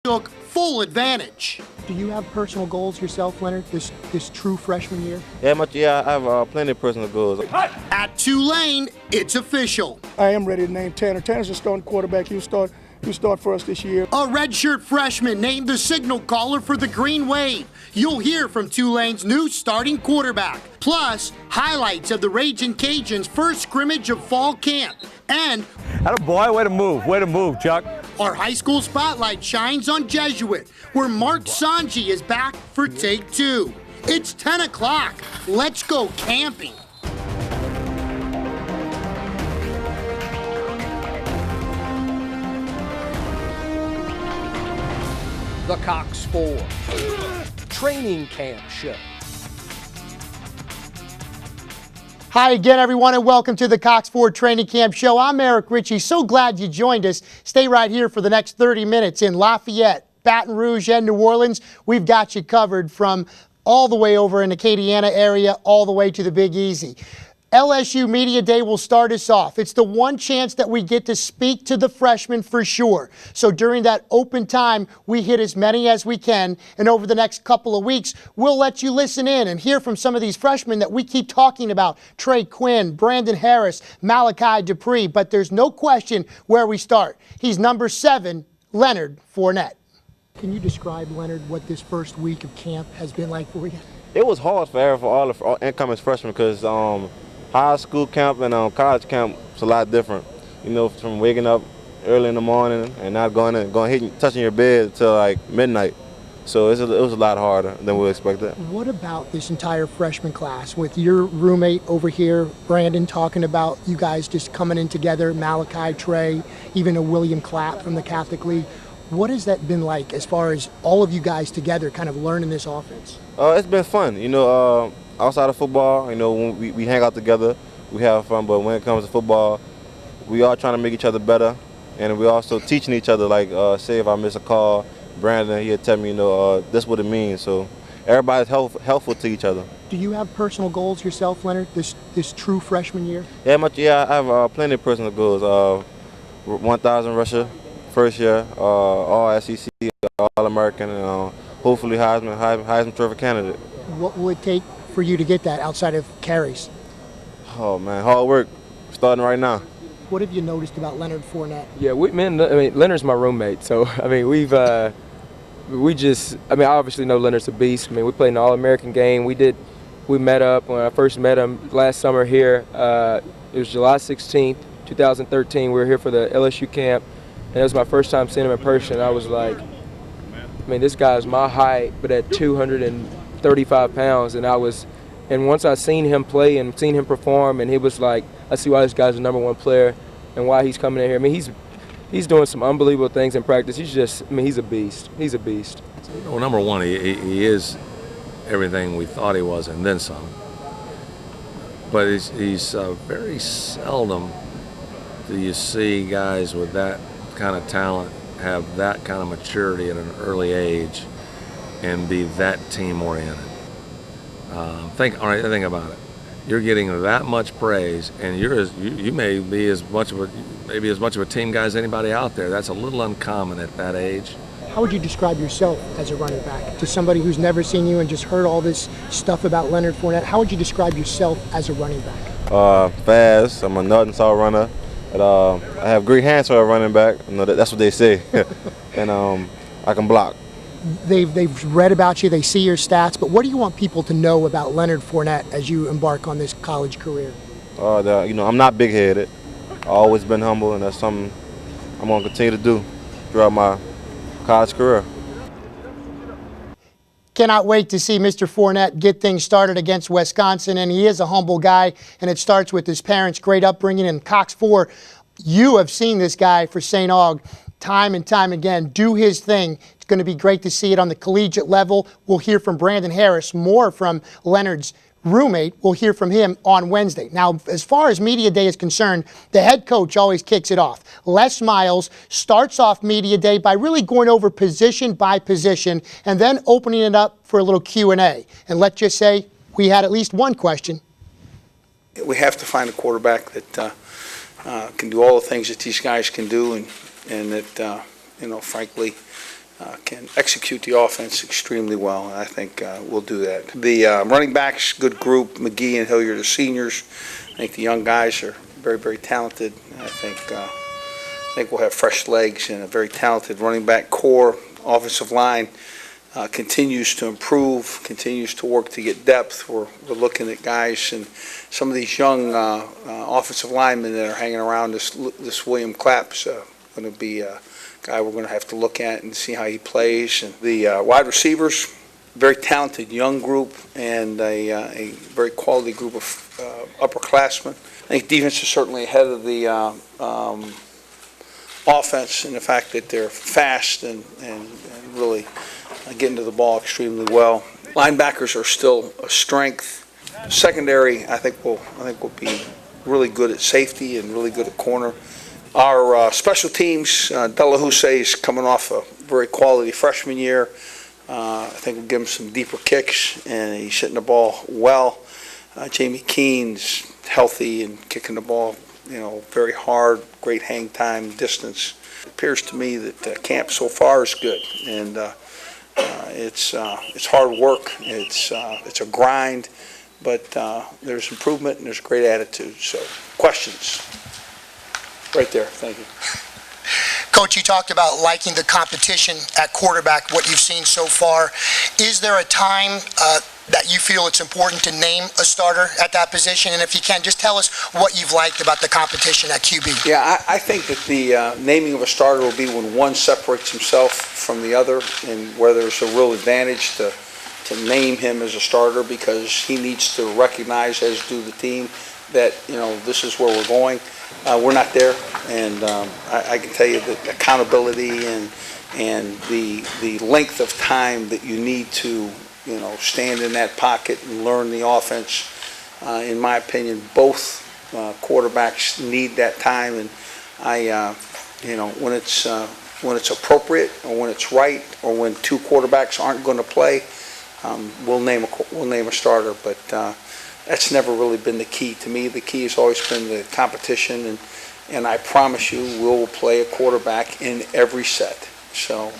took full advantage. Do you have personal goals yourself, Leonard, this true freshman year? Yeah, I have plenty of personal goals. At Tulane, it's official. I am ready to name Tanner. Tanner's a starting quarterback. He'll start for us this year. A redshirt freshman named the signal caller for the Green Wave. You'll hear from Tulane's new starting quarterback. Plus, highlights of the Ragin' Cajuns' first scrimmage of fall camp. And atta boy, way to move, Chuck. Our high school spotlight shines on Jesuit, where Mark Sanji is back for take 2. It's 10 o'clock. Let's go camping. The Cox 4 Training Camp Show. Hi again, everyone, and welcome to the Cox 4 Training Camp Show. I'm Eric Richey. So glad you joined us. Stay right here for the next 30 minutes in Lafayette, Baton Rouge, and New Orleans. We've got you covered from all the way over in the Acadiana area, all the way to the Big Easy. LSU Media Day will start us off. It's the one chance that we get to speak to the freshmen for sure. So during that open time, we hit as many as we can. And over the next couple of weeks, we'll let you listen in and hear from some of these freshmen that we keep talking about. Trey Quinn, Brandon Harris, Malachi Dupree. But there's no question where we start. He's number 7, Leonard Fournette. Can you describe, Leonard, what this first week of camp has been like for you? It was hard for all the incoming freshmen because high school camp and college camp is a lot different. You know, from waking up early in the morning and not touching your bed until like midnight. So it was a lot harder than we expected. What about this entire freshman class with your roommate over here, Brandon, talking about you guys just coming in together, Malachi, Trey, even a William Clapp from the Catholic League? What has that been like as far as all of you guys together kind of learning this offense? It's been fun. You know, outside of football, you know, when we hang out together, we have fun. But when it comes to football, we are trying to make each other better. And we also teaching each other, like, say if I miss a call, Brandon, he'll tell me, you know, this what it means. So everybody's helpful to each other. Do you have personal goals yourself, Leonard, this true freshman year? Yeah, I have plenty of personal goals. 1,000 rusher first year, all SEC, All-American, and hopefully Heisman Trophy candidate. What will it take for you to get that outside of carries? Oh man, hard work, starting right now. What have you noticed about Leonard Fournette? Yeah, Leonard's my roommate, so I obviously know Leonard's a beast. I mean, we played an All-American game. We met up when I first met him last summer here. It was July 16th, 2013. We were here for the LSU camp, and it was my first time seeing him in person. I was like, this guy's my height, but at 235 pounds, and once I seen him play and seen him perform, and he was like, I see why this guy's the number 1 player and why he's coming in here. He's doing some unbelievable things in practice. He's a beast. He's a beast. Well, number one, he is everything we thought he was and then some. But he's very seldom do you see guys with that kind of talent have that kind of maturity at an early age and be that team-oriented. Think about it. You're getting that much praise, and you may be as much of a team guy as anybody out there. That's a little uncommon at that age. How would you describe yourself as a running back? To somebody who's never seen you and just heard all this stuff about Leonard Fournette, how would you describe yourself as a running back? Fast. I'm a nut and saw runner. But, I have great hands for a running back. You know, that's what they say. And I can block. They've read about you, they see your stats, but what do you want people to know about Leonard Fournette as you embark on this college career? I'm not big-headed. I've always been humble, and that's something I'm going to continue to do throughout my college career. Cannot wait to see Mr. Fournette get things started against Wisconsin, and he is a humble guy, and it starts with his parents' great upbringing. And Cox 4, you have seen this guy for St. Aug time and time again do his thing. It's going to be great to see it on the collegiate level. We'll hear from Brandon Harris, more from Leonard's roommate. We'll hear from him on Wednesday. Now, as far as Media Day is concerned, the head coach always kicks it off. Les Miles starts off Media Day by really going over position by position and then opening it up for a little Q&A. And let's just say we had at least one question. We have to find a quarterback that can do all the things that these guys can do, and that, frankly, can execute the offense extremely well, and I think we'll do that. The running backs, good group. McGee and Hilliard are seniors. I think the young guys are very, very talented. I think we'll have fresh legs and a very talented running back core. Offensive line continues to improve, continues to work to get depth. We're looking at guys, and some of these young offensive linemen that are hanging around. This William Clapp's going to be a guy we're going to have to look at and see how he plays. And the wide receivers, very talented young group and a very quality group of upperclassmen. I think defense is certainly ahead of the offense in the fact that they're fast and really getting to the ball extremely well. Linebackers are still a strength. Secondary, I think will be really good at safety and really good at corner. Our special teams, Delahousse is coming off a very quality freshman year. I think we'll give him some deeper kicks, and he's hitting the ball well. Jamie Keen's healthy and kicking the ball, very hard, great hang time, distance. It appears to me that camp so far is good, and it's hard work. It's a grind, but there's improvement and there's great attitude. So, questions? Right there. Thank you. Coach, you talked about liking the competition at quarterback, what you've seen so far. Is there a time that you feel it's important to name a starter at that position? And if you can, just tell us what you've liked about the competition at QB. Yeah, I think that the naming of a starter will be when one separates himself from the other, and where there's a real advantage to name him as a starter, because he needs to recognize, as do the team, that this is where we're going. We're not there, and I can tell you that accountability and the length of time that you need to stand in that pocket and learn the offense. In my opinion, both quarterbacks need that time, and when it's appropriate, or when it's right, or when two quarterbacks aren't going to play, we'll name a starter. But that's never really been the key to me. The key has always been the competition, and I promise you, we'll play a quarterback in every set. So.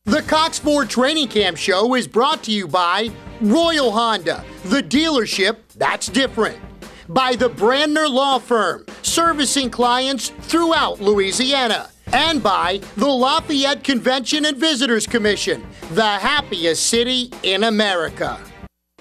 The Cox Ford Training Camp Show is brought to you by Royal Honda, the dealership that's different. By the Brandner Law Firm, servicing clients throughout Louisiana. And by the Lafayette Convention and Visitors Commission, the happiest city in America.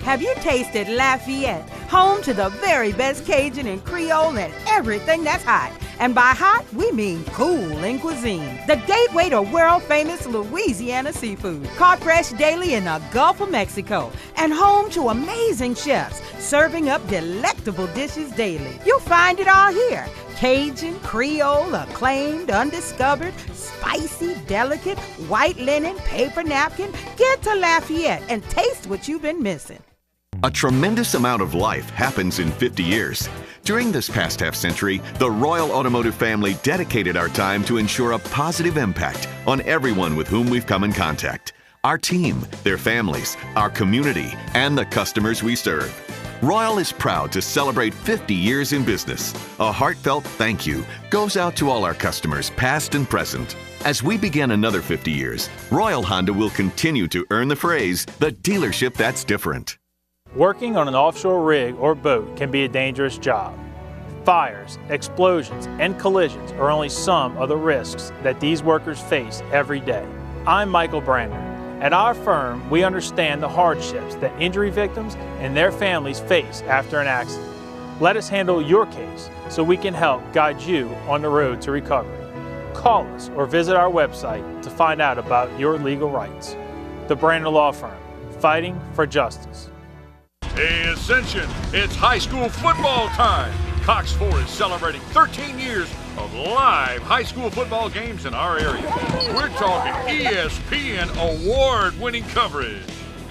Have you tasted Lafayette, home to the very best Cajun and Creole and everything that's hot? And by hot, we mean cool in cuisine. The gateway to world-famous Louisiana seafood, caught fresh daily in the Gulf of Mexico, and home to amazing chefs serving up delectable dishes daily. You'll find it all here. Cajun, Creole, acclaimed, undiscovered, spicy, delicate, white linen, paper napkin. Get to Lafayette and taste what you've been missing. A tremendous amount of life happens in 50 years. During this past half-century, the Royal Automotive family dedicated our time to ensure a positive impact on everyone with whom we've come in contact. Our team, their families, our community, and the customers we serve. Royal is proud to celebrate 50 years in business. A heartfelt thank you goes out to all our customers, past and present. As we begin another 50 years, Royal Honda will continue to earn the phrase, the dealership that's different. Working on an offshore rig or boat can be a dangerous job. Fires, explosions, and collisions are only some of the risks that these workers face every day. I'm Michael Brandner. At our firm, we understand the hardships that injury victims and their families face after an accident. Let us handle your case so we can help guide you on the road to recovery. Call us or visit our website to find out about your legal rights. The Brandner Law Firm, fighting for justice. Hey, Ascension, it's high school football time. Cox 4 is celebrating 13 years of live high school football games in our area. We're talking ESPN award-winning coverage.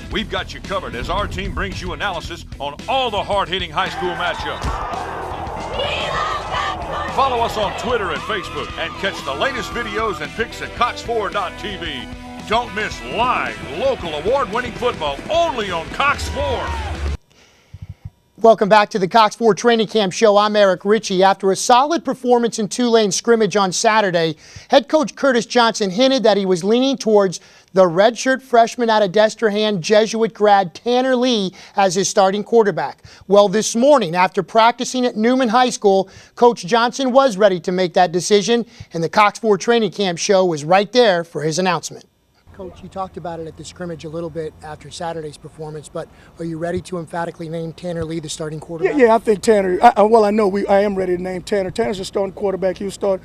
We've got you covered as our team brings you analysis on all the hard-hitting high school matchups. Follow us on Twitter and Facebook and catch the latest videos and pics at cox4.tv. Don't miss live, local award-winning football only on Cox 4. Welcome back to the Cox Ford Training Camp Show. I'm Eric Richey. After a solid performance in Tulane scrimmage on Saturday, head coach Curtis Johnson hinted that he was leaning towards the redshirt freshman out of Destrehan Jesuit grad Tanner Lee as his starting quarterback. Well, this morning, after practicing at Newman High School, Coach Johnson was ready to make that decision, and the Cox Ford Training Camp Show was right there for his announcement. Coach, you talked about it at the scrimmage a little bit after Saturday's performance, but are you ready to emphatically name Tanner Lee the starting quarterback? Yeah, I think Tanner. I am ready to name Tanner. Tanner's a starting quarterback. He'll start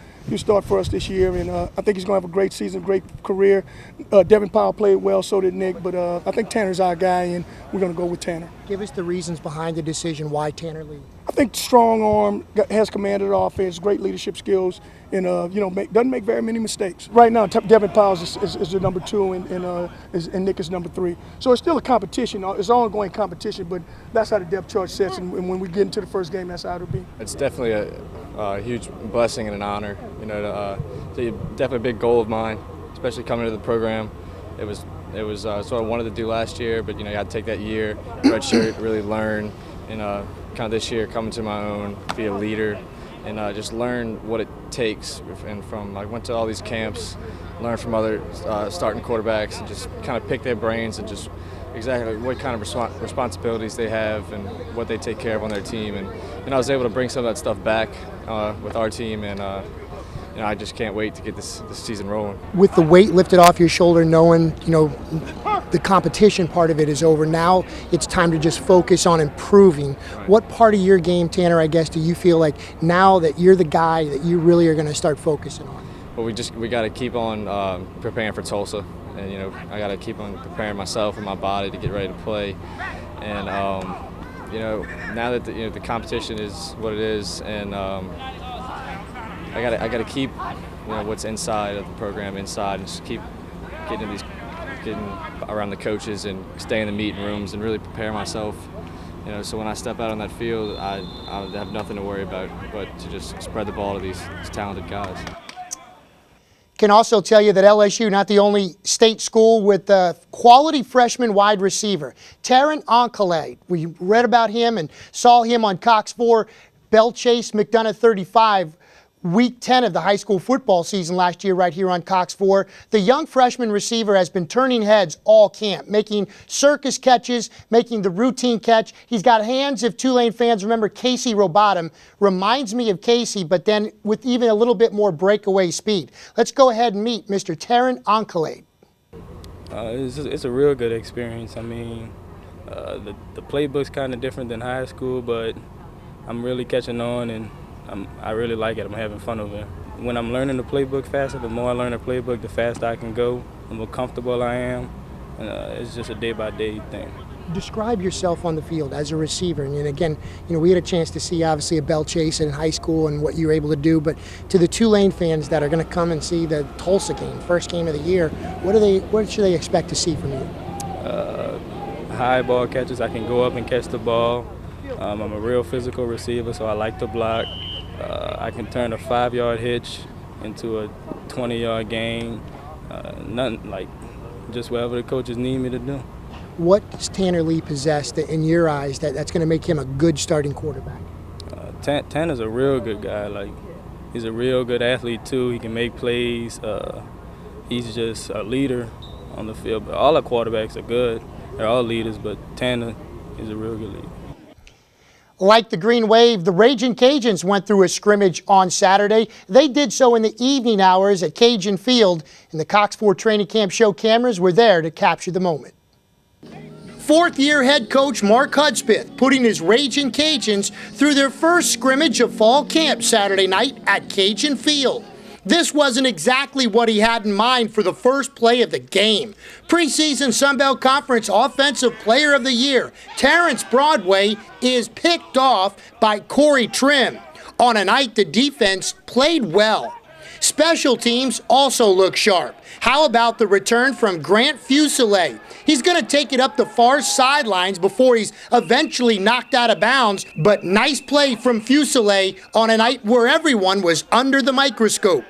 for us this year, and I think he's going to have a great season, great career. Devin Powell played well, so did Nick, but I think Tanner's our guy, and we're going to go with Tanner. Give us the reasons behind the decision. Why Tanner Lee? I think strong arm, has command of the offense, great leadership skills, and doesn't make very many mistakes. Right now, Devin Powell is the number 2, and Nick is number 3. So it's still a competition. It's an ongoing competition, but that's how the depth chart sets, and when we get into the first game, that's how it'll be. It's definitely a huge blessing and an honor. Definitely a big goal of mine, especially coming to the program. It was sort of wanted to do last year, but you had to take that year, redshirt, really learn, and kind of this year coming to my own, be a leader, and just learn what it takes. And I went to all these camps, learn from other starting quarterbacks, and just kind of pick their brains and just exactly what kind of responsibilities they have and what they take care of on their team. And I was able to bring some of that stuff back with our team, and I just can't wait to get this season rolling. With the weight lifted off your shoulder, knowing the competition part of it is over, now it's time to just focus on improving. Right. What part of your game, Tanner, I guess, do you feel like now that you're the guy that you really are going to start focusing on? Well, we got to keep on preparing for Tulsa, and I got to keep on preparing myself and my body to get ready to play. And now that the competition is what it is, and I got to keep what's inside of the program inside, and just keep getting around the coaches and stay in the meeting rooms and really prepare myself. So when I step out on that field, I have nothing to worry about but to just spread the ball to these talented guys. Can also tell you that LSU, not the only state school with a quality freshman wide receiver. Taron Onkalay, we read about him and saw him on Cox 4, Bell Chase, McDonough 35. Week 10 of the high school football season last year right here on Cox 4. The young freshman receiver has been turning heads all camp, making circus catches, making the routine catch. He's got hands, if Tulane fans remember, Casey Robotham. Reminds me of Casey, but then with even a little bit more breakaway speed. Let's go ahead and meet Mr. Taron Onkalay. It's a real good experience. I mean, the playbook's kind of different than high school, but I'm really catching on, and I really like it. I'm having fun over it. When I'm learning the playbook faster, the more I learn the playbook, the faster I can go, the more comfortable I am. And it's just a day-by-day thing. Describe yourself on the field as a receiver. And again, we had a chance to see obviously a Bell Chase in high school and what you were able to do. But to the Tulane fans that are going to come and see the Tulsa game, first game of the year, what should they expect to see from you? High ball catches. I can go up and catch the ball. I'm a real physical receiver, so I like to block. I can turn a 5-yard hitch into a 20-yard gain. Nothing like just whatever the coaches need me to do. What does Tanner Lee possess that, in your eyes, that's going to make him a good starting quarterback? Tanner's a real good guy. He's a real good athlete too. He can make plays. He's just a leader on the field. But all our quarterbacks are good. They're all leaders, but Tanner is a real good leader. Like the Green Wave, the Ragin' Cajuns went through a scrimmage on Saturday. They did so in the evening hours at Cajun Field, and the Cox 4 Training Camp Show cameras were there to capture the moment. Fourth-year head coach Mark Hudspeth putting his Ragin' Cajuns through their first scrimmage of fall camp Saturday night at Cajun Field. This wasn't exactly what he had in mind for the first play of the game. Preseason Sunbelt Conference Offensive Player of the Year, Terrence Broadway, is picked off by Corey Trim on a night the defense played well. Special teams also look sharp. How about the return from Grant Fuselier? He's going to take it up the far sidelines before he's eventually knocked out of bounds, but nice play from Fuselier on a night where everyone was under the microscope.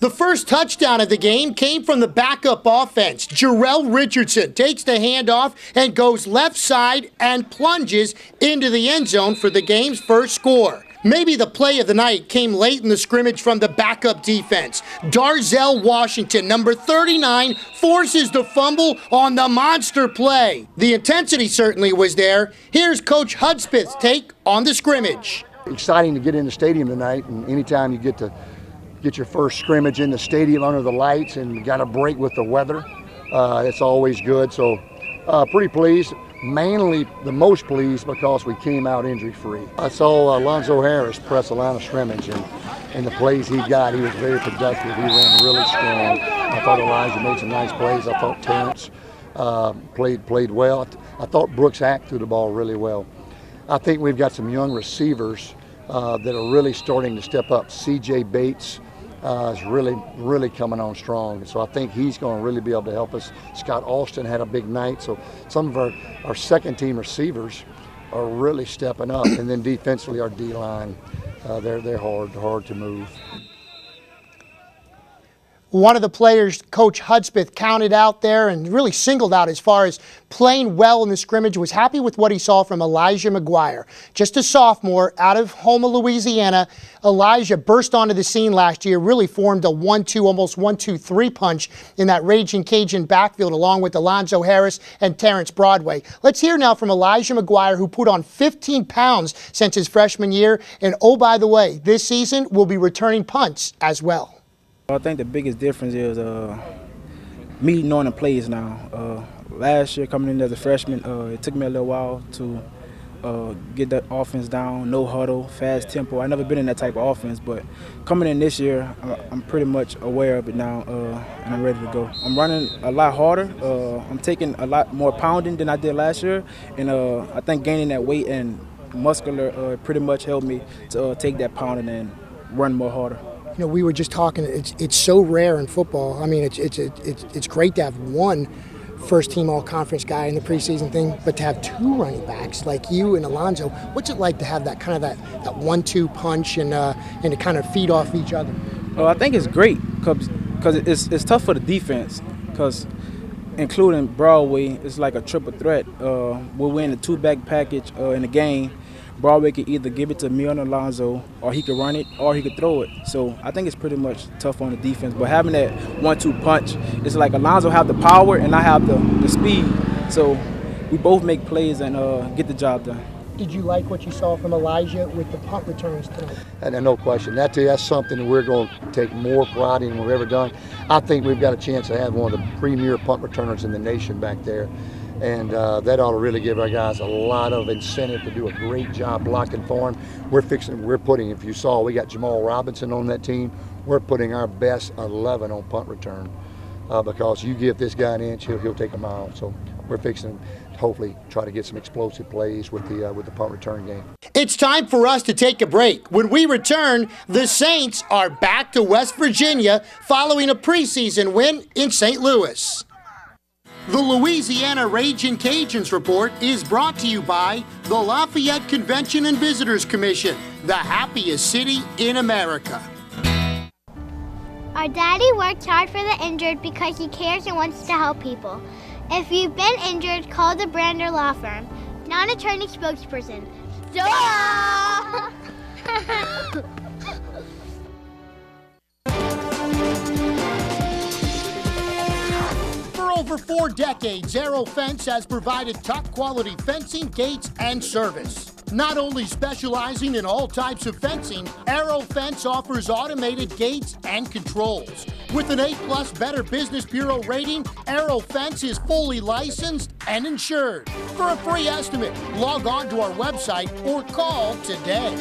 The first touchdown of the game came from the backup offense. Jarrell Richardson takes the handoff and goes left side and plunges into the end zone for the game's first score. Maybe the play of the night came late in the scrimmage from the backup defense. Darzell Washington, number 39, forces the fumble on the monster play. The intensity certainly was there. Here's Coach Hudspeth's take on the scrimmage. Exciting to get in the stadium tonight, and anytime you get your first scrimmage in the stadium under the lights and you got a break with the weather, it's always good. So pretty pleased. Mainly the most pleased because we came out injury-free. I saw Alonzo Harris press a line of scrimmage, and the plays he got, he was very productive. He ran really strong. I thought Elijah made some nice plays. I thought Terrence played well. I thought Brooks Hack threw the ball really well. I think we've got some young receivers that are really starting to step up. C.J. Bates is really coming on strong. So I think he's going to really be able to help us. Scott Alston had a big night. So some of our second team receivers are really stepping up. And then defensively, our D-line, they're hard to move. One of the players Coach Hudspeth counted out there and really singled out as far as playing well in the scrimmage, was happy with what he saw from Elijah McGuire. Just a sophomore out of Houma, Louisiana, Elijah burst onto the scene last year, really formed a 1-2, almost 1-2-3 punch in that Raging Cajun backfield along with Alonzo Harris and Terrence Broadway. Let's hear now from Elijah McGuire, who put on 15 pounds since his freshman year. And oh, by the way, this season will be returning punts as well. I think the biggest difference is me knowing the plays now. Last year, coming in as a freshman, it took me a little while to get that offense down, no huddle, fast tempo. I've never been in that type of offense, but coming in this year, I'm pretty much aware of it now, and I'm ready to go. I'm running a lot harder. I'm taking a lot more pounding than I did last year, and I think gaining that weight and muscular pretty much helped me to take that pounding and run more harder. You know, we were just talking, it's so rare in football. I mean, it's great to have one first-team all-conference guy in the preseason thing, but to have two running backs like you and Alonzo, what's it like to have that kind of that 1-2 punch and to kind of feed off each other? Well, I think it's great because it's tough for the defense because including Broadway, it's like a triple threat. We'll win the two-back package in the game. Broadway could either give it to me or Alonzo, or he could run it, or he could throw it. So I think it's pretty much tough on the defense. But having that 1-2 punch, it's like Alonzo have the power and I have the speed. So we both make plays and get the job done. Did you like what you saw from Elijah with the punt returns tonight? And no question. That's something that we're going to take more pride in than we've ever done. I think we've got a chance to have one of the premier punt returners in the nation back there. And that ought to really give our guys a lot of incentive to do a great job blocking for him. We're putting, if you saw, we got Jamal Robinson on that team. We're putting our best 11 on punt return because you give this guy an inch, he'll take a mile. So we're fixing to hopefully try to get some explosive plays with the punt return game. It's time for us to take a break. When we return, the Saints are back to West Virginia following a preseason win in St. Louis. The Louisiana Raging Cajuns Report is brought to you by the Lafayette Convention and Visitors Commission, the happiest city in America. Our daddy works hard for the injured because he cares and wants to help people. If you've been injured, call the Brander Law Firm. Non-attorney spokesperson. Duh! For over 4 decades, Aero Fence has provided top-quality fencing, gates, and service. Not only specializing in all types of fencing, Aero Fence offers automated gates and controls. With an A+ Better Business Bureau rating, Aero Fence is fully licensed and insured. For a free estimate, log on to our website or call today.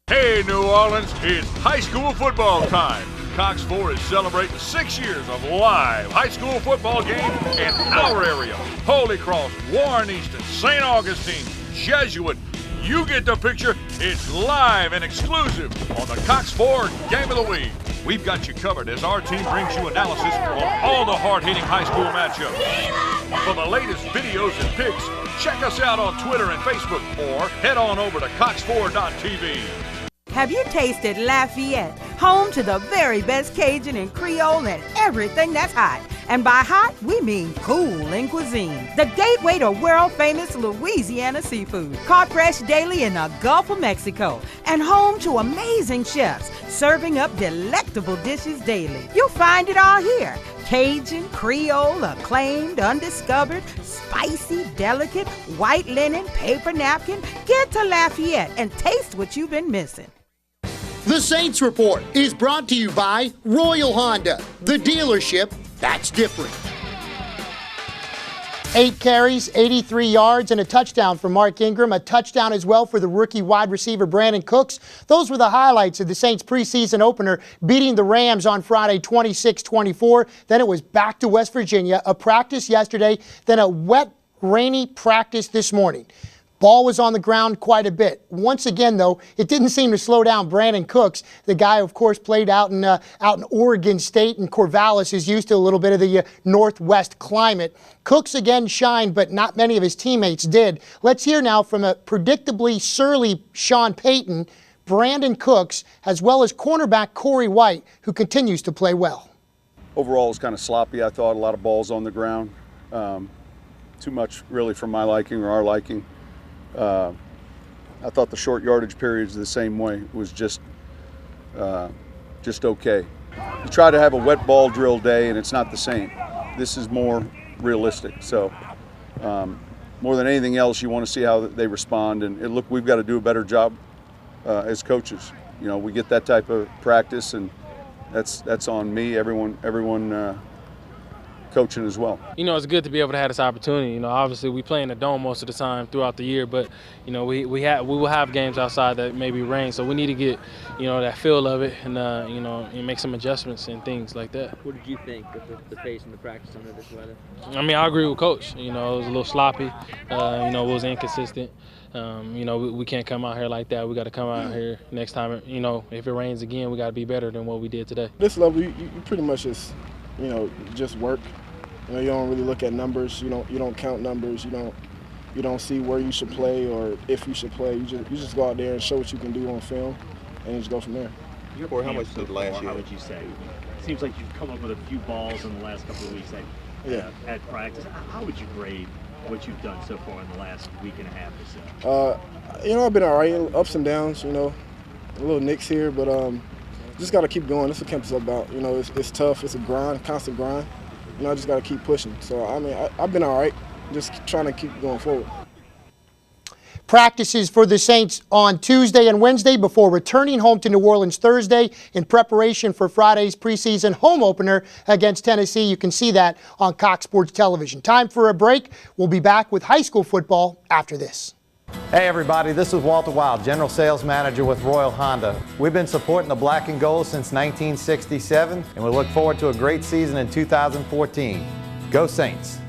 Hey, New Orleans, it's high school football time. Cox 4 is celebrating 6 years of live high school football games in our area. Holy Cross, Warren Easton, St. Augustine, Jesuit. You get the picture. It's live and exclusive on the Cox 4 Game of the Week. We've got you covered as our team brings you analysis on all the hard-hitting high school matchups. For the latest videos and pics, check us out on Twitter and Facebook or head on over to cox4.tv. Have you tasted Lafayette, home to the very best Cajun and Creole and everything that's hot? And by hot, we mean cool in cuisine. The gateway to world-famous Louisiana seafood, caught fresh daily in the Gulf of Mexico, and home to amazing chefs serving up delectable dishes daily. You'll find it all here. Cajun, Creole, acclaimed, undiscovered, spicy, delicate, white linen, paper napkin. Get to Lafayette and taste what you've been missing. The Saints Report is brought to you by Royal Honda, the dealership that's different. 8 carries, 83 yards, and a touchdown for Mark Ingram. A touchdown as well for the rookie wide receiver Brandon Cooks. Those were the highlights of the Saints preseason opener, beating the Rams on Friday 26-24. Then it was back to West Virginia, a practice yesterday, then a wet, rainy practice this morning. Ball was on the ground quite a bit. Once again, though, it didn't seem to slow down Brandon Cooks. The guy, of course, played out in Oregon State, and Corvallis is used to a little bit of the Northwest climate. Cooks again shined, but not many of his teammates did. Let's hear now from a predictably surly Sean Payton, Brandon Cooks, as well as cornerback Corey White, who continues to play well. Overall, it was kind of sloppy. I thought a lot of balls on the ground. Too much, really, for my liking or our liking. I thought the short yardage periods the same way. It was just okay. You try to have a wet ball drill day and it's not the same. This is more realistic. So more than anything else, you want to see how they respond. And look, we've got to do a better job as coaches. You know, we get that type of practice, and that's on me. Everyone coaching as well. You know, it's good to be able to have this opportunity. You know, obviously we play in the dome most of the time throughout the year, but you know, we will have games outside that maybe rain, so we need to get, you know, that feel of it and you know, and make some adjustments and things like that. What did you think of the pace and the practice under this weather? I mean, I agree with Coach. You know, it was a little sloppy. You know, it was inconsistent. You know, we can't come out here like that. We got to come out here next time. You know, if it rains again, we got to be better than what we did today. This level, you pretty much just, you know, just work. You know, you don't really look at numbers. You don't count numbers. You don't see where you should play or if you should play. You just go out there and show what you can do on film, and just go from there. Corey, how much did last year? How would you say? It seems like you've come up with a few balls in the last couple of weeks at practice. How would you grade what you've done so far in the last week and a half or so? You know, I've been all right. Ups and downs. You know, a little nicks here, but just got to keep going. That's what camp is about. You know, it's tough. It's a grind, constant grind. You know, I just got to keep pushing. So, I mean, I've been all right, just trying to keep going forward. Practices for the Saints on Tuesday and Wednesday before returning home to New Orleans Thursday in preparation for Friday's preseason home opener against Tennessee. You can see that on Cox Sports Television. Time for a break. We'll be back with high school football after this. Hey everybody, this is Walter Wild, General Sales Manager with Royal Honda. We've been supporting the black and gold since 1967, and we look forward to a great season in 2014. Go Saints!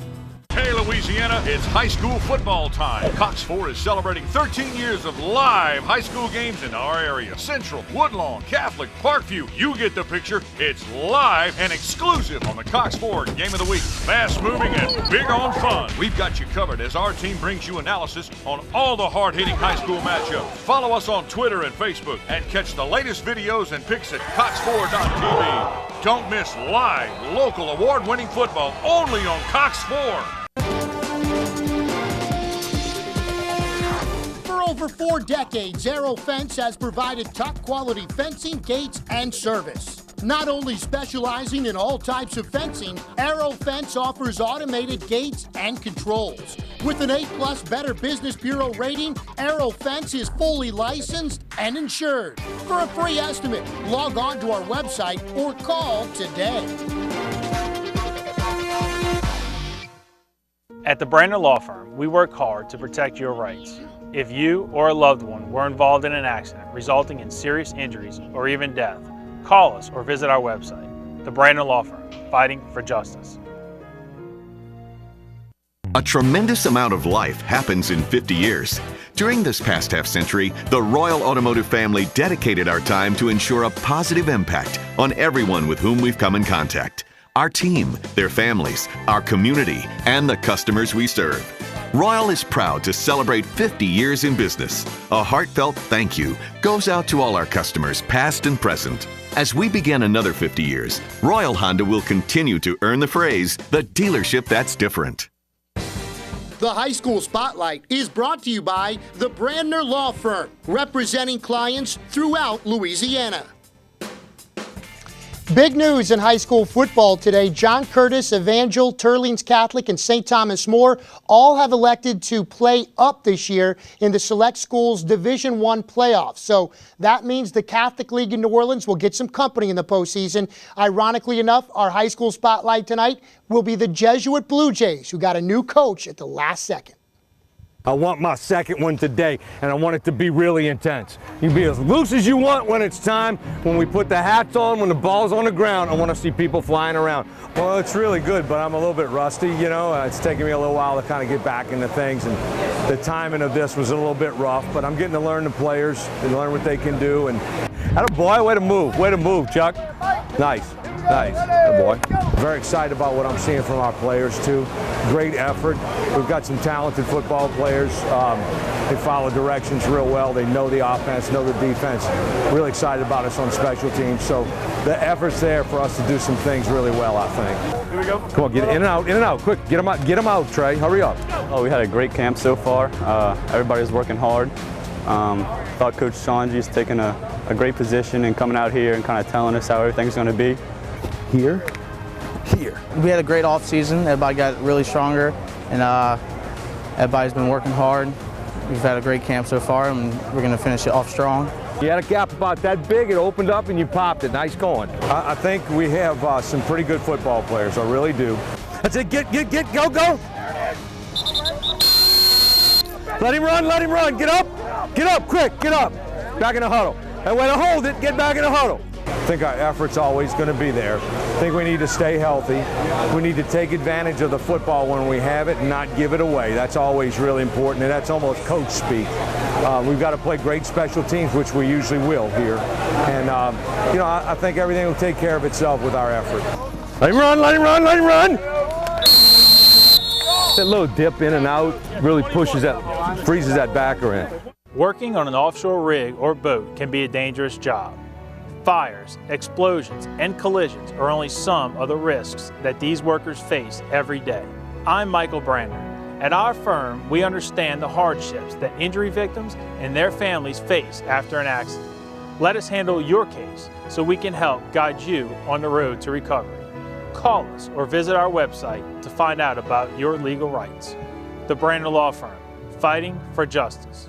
Hey Louisiana, it's high school football time. Cox 4 is celebrating 13 years of live high school games in our area. Central, Woodlawn, Catholic, Parkview, you get the picture. It's live and exclusive on the Cox 4 Game of the Week. Fast moving and big on fun. We've got you covered as our team brings you analysis on all the hard-hitting high school matchups. Follow us on Twitter and Facebook and catch the latest videos and pics at cox4.tv. Don't miss live, local, award-winning football only on Cox 4. For over 4 decades, Aero Fence has provided top-quality fencing, gates, and service. Not only specializing in all types of fencing, Aero Fence offers automated gates and controls. With an A+ Better Business Bureau rating, Aero Fence is fully licensed and insured. For a free estimate, log on to our website or call today. At the Brander Law Firm, we work hard to protect your rights. If you or a loved one were involved in an accident resulting in serious injuries or even death, call us or visit our website. The Brander Law Firm, fighting for justice. A tremendous amount of life happens in 50 years. During this past half-century, the Royal Automotive family dedicated our time to ensure a positive impact on everyone with whom we've come in contact. Our team, their families, our community, and the customers we serve. Royal is proud to celebrate 50 years in business. A heartfelt thank you goes out to all our customers, past and present. As we begin another 50 years, Royal Honda will continue to earn the phrase, the dealership that's different. The High School Spotlight is brought to you by the Brandner Law Firm, representing clients throughout Louisiana. Big news in high school football today. John Curtis, Evangel, Turlings Catholic, and St. Thomas More all have elected to play up this year in the Select Schools Division I playoffs. So that means the Catholic League in New Orleans will get some company in the postseason. Ironically enough, our high school spotlight tonight will be the Jesuit Blue Jays, who got a new coach at the last second. I want my second one today, and I want it to be really intense. You can be as loose as you want when it's time. When we put the hats on, when the ball's on the ground, I want to see people flying around. Well, it's really good, but I'm a little bit rusty, you know. It's taken me a little while to kind of get back into things, and the timing of this was a little bit rough, but I'm getting to learn the players and learn what they can do. And attaboy, way to move, Chuck. Nice. Attaboy. Very excited about what I'm seeing from our players, too. Great effort. We've got some talented football players. They follow directions real well. They know the offense, know the defense. Really excited about us on special teams. So the effort's there for us to do some things really well, I think. Here we go. Come on, get in and out, quick. Get them out, Trey. Hurry up. Oh, we had a great camp so far. Everybody's working hard. Thought Coach Sanji's taking a great position and coming out here and kind of telling us how everything's going to be. Here. We had a great off season. Everybody got really stronger, and everybody's been working hard. We've had a great camp so far, and we're going to finish it off strong. You had a gap about that big, it opened up and you popped it. Nice going. I think we have some pretty good football players. I really do. That's it. Get, go. Let him run. Get up, quick, get up. Back in the huddle. And when I hold it, get back in the huddle. I think our effort's always going to be there. I think we need to stay healthy. We need to take advantage of the football when we have it and not give it away. That's always really important, and that's almost coach speak. We've got to play great special teams, which we usually will here. And, I think everything will take care of itself with our effort. Let him run. That little dip in and out really freezes that backer in. Working on an offshore rig or boat can be a dangerous job. Fires, explosions, and collisions are only some of the risks that these workers face every day. I'm Michael Brander. At our firm, we understand the hardships that injury victims and their families face after an accident. Let us handle your case so we can help guide you on the road to recovery. Call us or visit our website to find out about your legal rights. The Brander Law Firm, fighting for justice.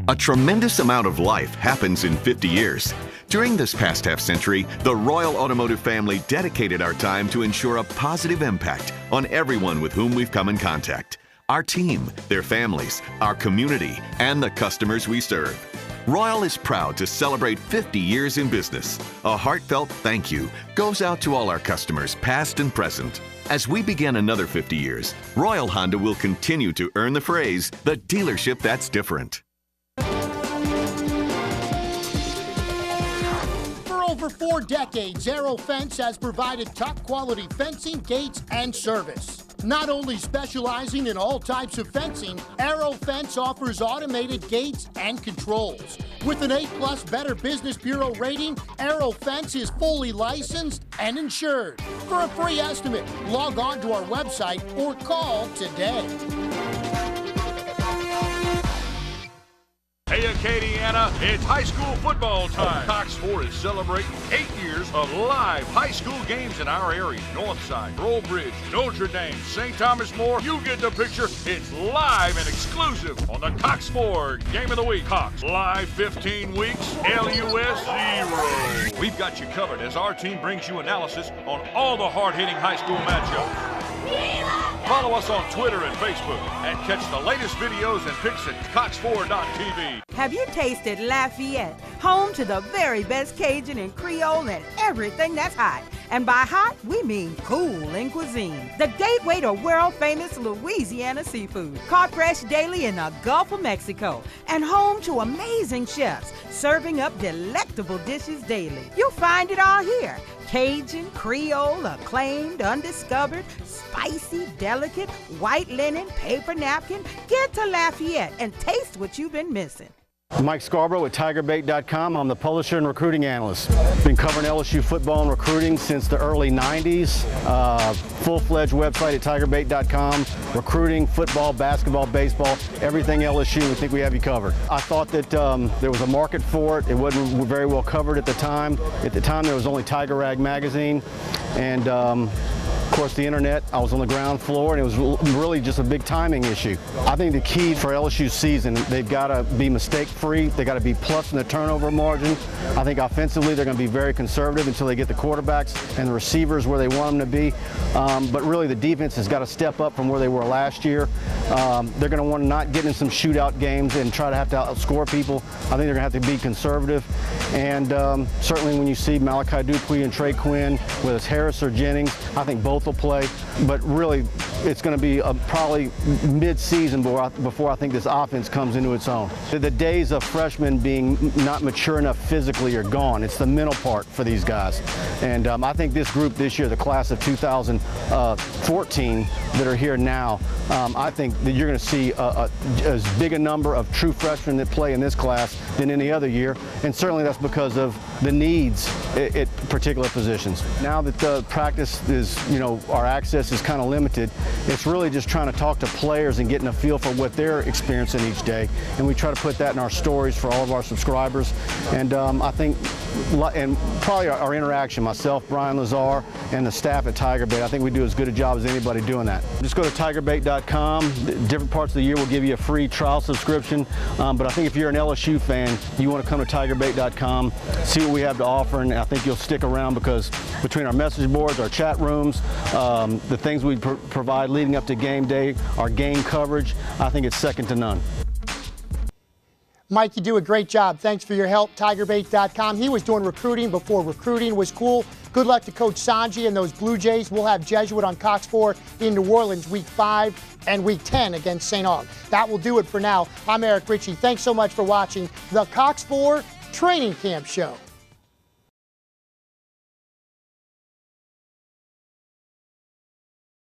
A tremendous amount of life happens in 50 years. During this past half-century, the Royal Automotive family dedicated our time to ensure a positive impact on everyone with whom we've come in contact. Our team, their families, our community, and the customers we serve. Royal is proud to celebrate 50 years in business. A heartfelt thank you goes out to all our customers, past and present. As we begin another 50 years, Royal Honda will continue to earn the phrase, the dealership that's different. For over 4 decades, Aero Fence has provided top-quality fencing, gates, and service. Not only specializing in all types of fencing, Aero Fence offers automated gates and controls. With an A+ Better Business Bureau rating, Aero Fence is fully licensed and insured. For a free estimate, log on to our website or call today. Hey, Acadiana, it's high school football time. Cox 4 is celebrating 8 years of live high school games in our area. Northside, Bridge, Notre Dame, St. Thomas More. You get the picture. It's live and exclusive on the Cox 4 Game of the Week. Cox, live 15 weeks, LUS 0. We've got you covered as our team brings you analysis on all the hard-hitting high school matchups. Follow us on Twitter and Facebook and catch the latest videos and pics at cox4.tv. Have you tasted Lafayette, home to the very best Cajun and Creole and everything that's hot. And by hot, we mean cool in cuisine. The gateway to world-famous Louisiana seafood, caught fresh daily in the Gulf of Mexico, and home to amazing chefs serving up delectable dishes daily. You'll find it all here. Cajun, Creole, acclaimed, undiscovered, spicy, delicate, white linen, paper napkin. Get to Lafayette and taste what you've been missing. Mike Scarborough with TigerBait.com. I'm the publisher and recruiting analyst. Been covering LSU football and recruiting since the early 90s. Full-fledged website at TigerBait.com. Recruiting, football, basketball, baseball, everything LSU. We think we have you covered. I thought that there was a market for it. It wasn't very well covered at the time. At the time, there was only Tiger Rag magazine, and of course, the internet. I was on the ground floor, and it was really just a big timing issue. I think the key for LSU's season, they've got to be mistake-free. They got to be plus in the turnover margin. I think offensively, they're going to be very conservative until they get the quarterbacks and the receivers where they want them to be. But really, the defense has got to step up from where they were last year. They're going to want to not get in some shootout games and try to have to outscore people. I think they're going to have to be conservative. And certainly, when you see Malachi Dupuis and Trey Quinn, whether it's Harris or Jennings, I think both will play, but really it's going to be probably mid-season before I think this offense comes into its own. The days of freshmen being not mature enough physically are gone. It's the mental part for these guys. And I think this group this year, the class of 2014 that are here now, I think that you're going to see as big a number of true freshmen that play in this class than any other year. And certainly that's because of the needs at particular positions. Now that the practice is, our access is kind of limited, it's really just trying to talk to players and getting a feel for what they're experiencing each day. And we try to put that in our stories for all of our subscribers. And I think, and probably our interaction, myself, Brian Lazar, and the staff at TigerBait, I think we do as good a job as anybody doing that. Just go to TigerBait.com. Different parts of the year will give you a free trial subscription. But I think if you're an LSU fan, you want to come to TigerBait.com, see what we have to offer, and I think you'll stick around because between our message boards, our chat rooms, the things we provide leading up to game day, our game coverage, I think it's second to none. Mike, you do a great job. Thanks for your help. TigerBait.com. He was doing recruiting before recruiting was cool. Good luck to Coach Sanji and those Blue Jays. We'll have Jesuit on Cox 4 in New Orleans week 5 and week 10 against St. Aug. That will do it for now. I'm Eric Richey. Thanks so much for watching the Cox 4 Training Camp Show.